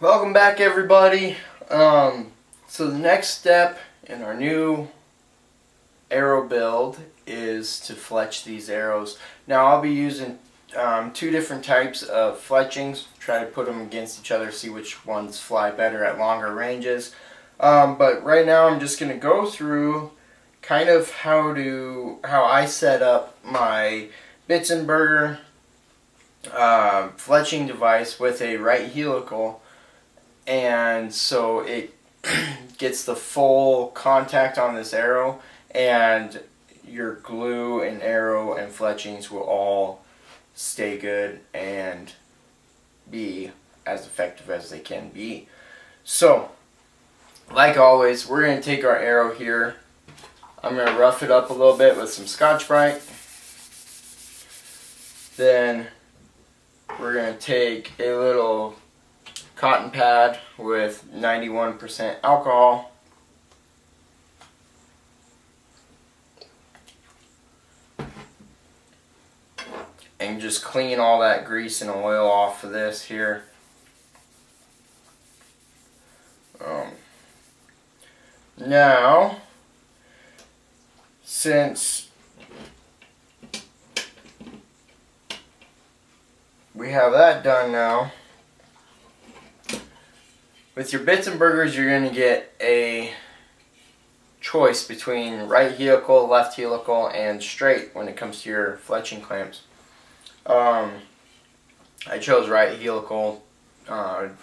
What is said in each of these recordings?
Welcome back, everybody. So the next step in our new arrow build is to fletch these arrows. Now I'll be using two different types of fletchings. Try to put them against each other, see which ones fly better at longer ranges. But right now I'm just going to go through kind of how I set up my Bitzenberger fletching device with a right helical, and so it gets the full contact on this arrow, and your glue and arrow and fletchings will all stay good and be as effective as they can be. So, like always, we're going to take our arrow here. I'm going to rough it up a little bit with some Scotch-Brite. Then we're going to take a little cotton pad with 91% alcohol. And just clean all that grease and oil off of this here. Now, since we have that done now, with your Bitzenbergers, you're going to get a choice between right helical, left helical, and straight when it comes to your fletching clamps. I chose right helical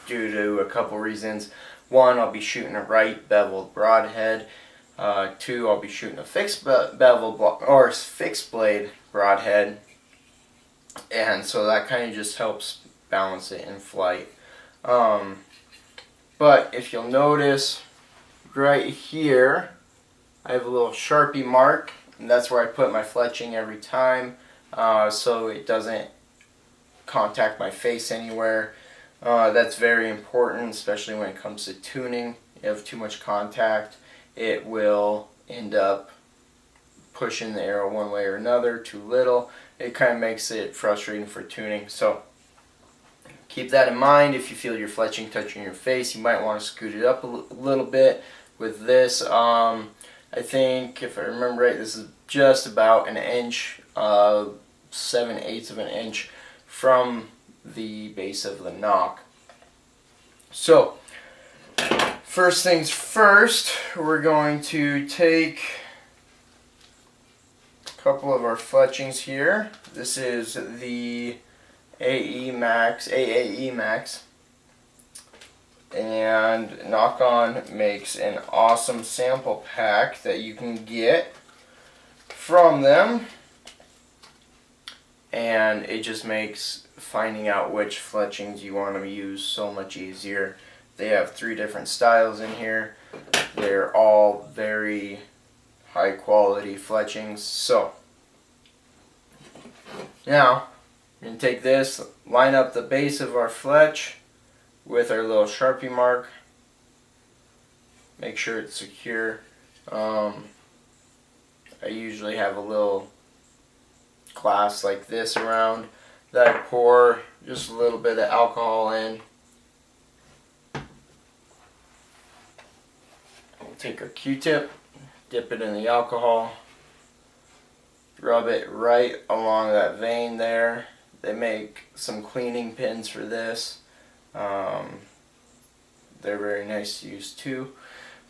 due to a couple reasons. One, I'll be shooting a right beveled broadhead. Two, I'll be shooting a fixed blade broadhead, and so that kind of just helps balance it in flight. But if you'll notice, right here, I have a little Sharpie mark, and that's where I put my fletching every time, so it doesn't contact my face anywhere. That's very important, especially when it comes to tuning. If you have too much contact, it will end up pushing the arrow one way or another. Too little, it kind of makes it frustrating for tuning. So keep that in mind. If you feel your fletching touching your face, you might want to scoot it up a little bit. With this, I think, if I remember right, this is just about an inch, 7/8 of an inch from the base of the knock. So, first things first, we're going to take a couple of our fletchings here. This is the AAE Max, and Knock On makes an awesome sample pack that you can get from them, and it just makes finding out which fletchings you want to use so much easier. They have 3 different styles in here. They're all very high quality fletchings. So now we're going to take this, line up the base of our fletch with our little Sharpie mark. Make sure it's secure. I usually have a little glass like this around that I pour just a little bit of alcohol in. We'll take our Q-tip, dip it in the alcohol, rub it right along that vein there. They make some cleaning pins for this. They're very nice to use too.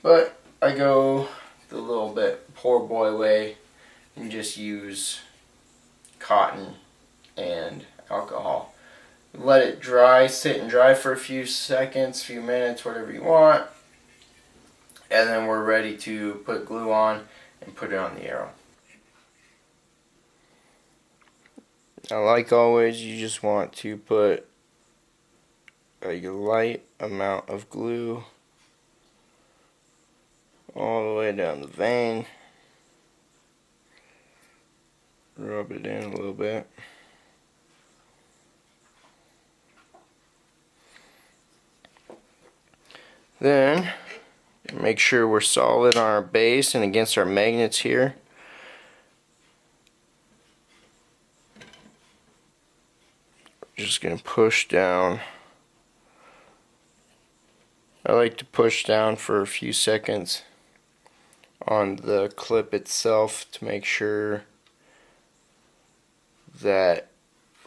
But I go the little bit poor boy way and just use cotton and alcohol. Let it dry, sit and dry for a few seconds, few minutes, whatever you want. And then we're ready to put glue on and put it on the arrow. Now, like always, you just want to put a light amount of glue all the way down the vein. Rub it in a little bit. Then make sure we're solid on our base and against our magnets here. Just going to push down I like to push down for a few seconds on the clip itself to make sure that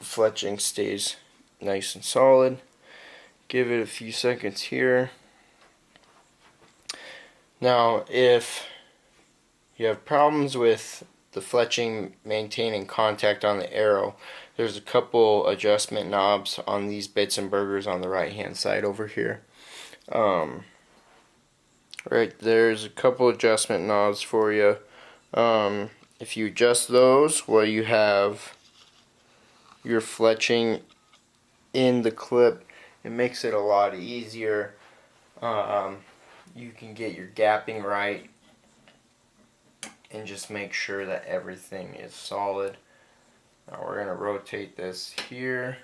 fletching stays nice and solid. Give it a few seconds here. Now, if you have problems with the fletching maintaining contact on the arrow, there's a couple adjustment knobs on these bits and burgers on the right hand side over here. Right there's a couple adjustment knobs for you. If you adjust those while you have your fletching in the clip, it makes it a lot easier. You can get your gapping right and just make sure that everything is solid. Now we're going to rotate this here.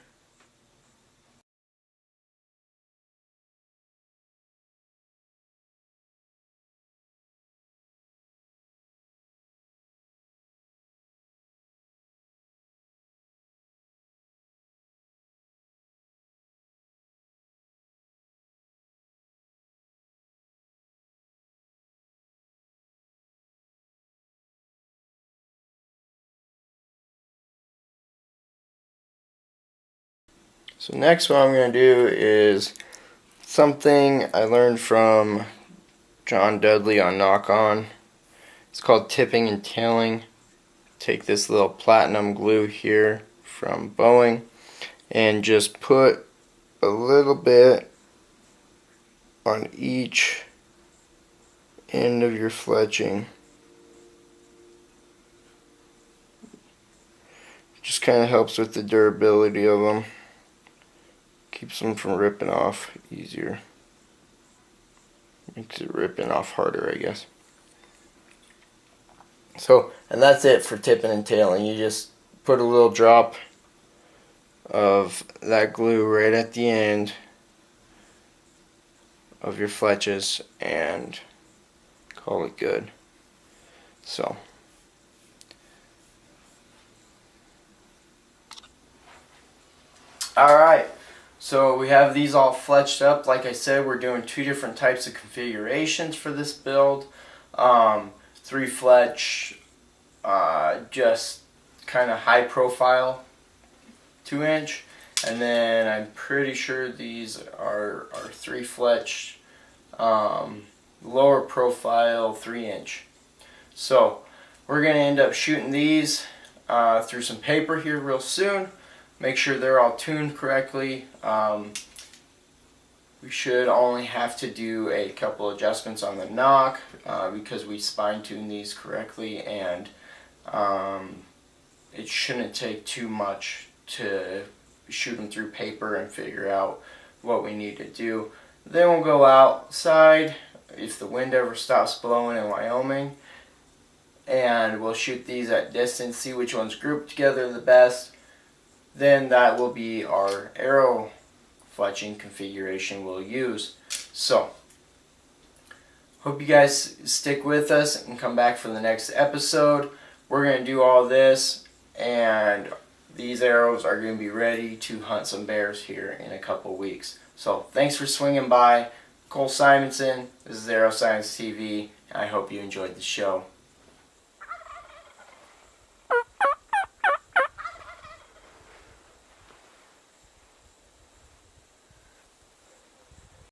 So next what I'm going to do is something I learned from John Dudley on Knock On. It's called tipping and tailing. Take this little platinum glue here from Boeing and just put a little bit on each end of your fletching. Just kind of helps with the durability of them. Keeps them from ripping off easier. Makes it ripping off harder, I guess. So, and that's it for tipping and tailing. You just put a little drop of that glue right at the end of your fletches and call it good. So, alright, so we have these all fletched up. Like I said, we're doing two different types of configurations for this build. 3 fletch, just kind of high profile 2-inch, and then I'm pretty sure these are 3 fletch, lower profile 3-inch. So we're going to end up shooting these through some paper here real soon. Make sure they're all tuned correctly. We should only have to do a couple adjustments on the knock because we spine tuned these correctly, and it shouldn't take too much to shoot them through paper and figure out what we need to do. Then we'll go outside if the wind ever stops blowing in Wyoming, and we'll shoot these at distance, see which ones group together the best. Then that will be our arrow fletching configuration we'll use. So, hope you guys stick with us and come back for the next episode. We're going to do all this, and these arrows are going to be ready to hunt some bears here in a couple weeks. So, thanks for swinging by. Cole Simonson, this is Aero Science TV, and I hope you enjoyed the show.